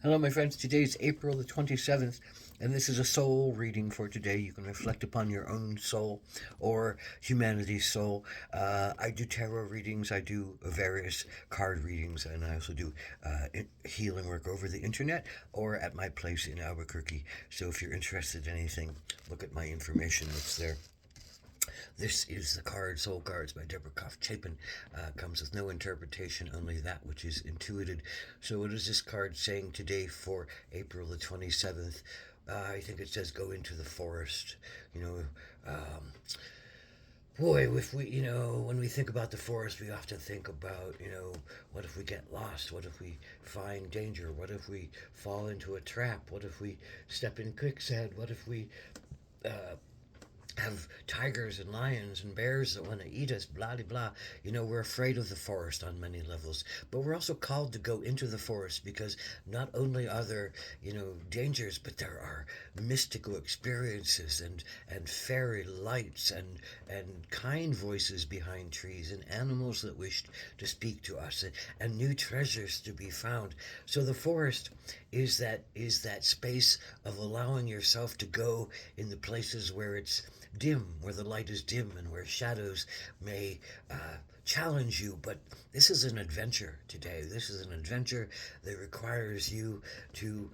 Hello, my friends. Today is April the 27th, and this is a soul reading for today. You can reflect upon your own soul or humanity's soul. I do tarot readings, I do various card readings, and I also do healing work over the internet or at my place in Albuquerque. So if you're interested in anything, look at my information, it's there. This is the card, Soul Cards by Deborah Koff Chapin. Comes with no interpretation, only that which is intuited. So, what is this card saying today for April the 27th? I think it says go into the forest. You know, um, boy, if we, when we think about the forest, we often think about, what if we get lost? What if we find danger? What if we fall into a trap? What if we step in quicksand? What if we uh, have tigers and lions and bears that want to eat us, blah, blah, blah. We're afraid of the forest on many levels, but we're also called to go into the forest because not only are there, dangers, but there are mystical experiences and fairy lights and kind voices behind trees and animals that wished to speak to us and new treasures to be found. So the forest is that space of allowing yourself to go in the places where it's dim, where the light is dim, and where shadows may challenge you. But this is an adventure today. This is an adventure that requires you to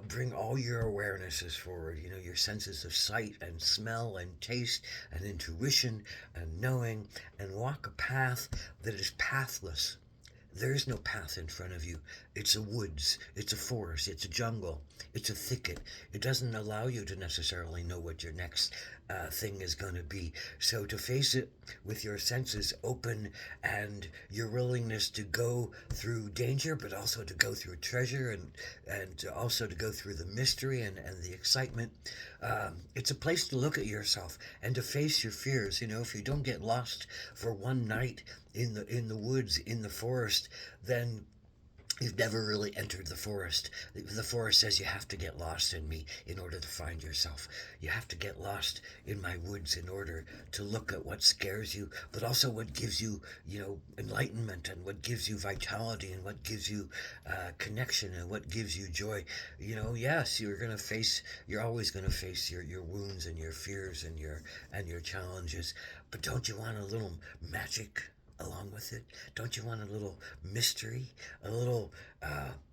bring all your awarenesses forward, your senses of sight and smell and taste and intuition and knowing, and walk a path that is pathless. There is no path in front of you. It's a woods, it's a forest, it's a jungle, it's a thicket. It doesn't allow you to necessarily know what your next thing is going to be. So to face it with your senses open and your willingness to go through danger, but also to go through treasure and also to go through the mystery and the excitement, it's a place to look at yourself and to face your fears. If you don't get lost for one night in the woods, in the forest, then you've never really entered the forest. The forest says you have to get lost in me in order to find yourself. You have to get lost in my woods in order to look at what scares you, but also what gives you, enlightenment, and what gives you vitality, and what gives you connection, and what gives you joy. Yes, you're always going to face your wounds and your fears and your challenges, but don't you want a little magic along with it? Don't you want a little mystery, a little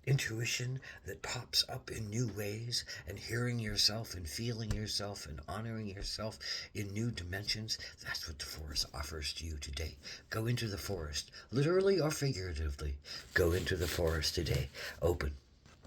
intuition that pops up in new ways, and hearing yourself and feeling yourself and honoring yourself in new dimensions? That's what the forest offers to you today. Go into the forest, literally or figuratively. Go into the forest today. Open.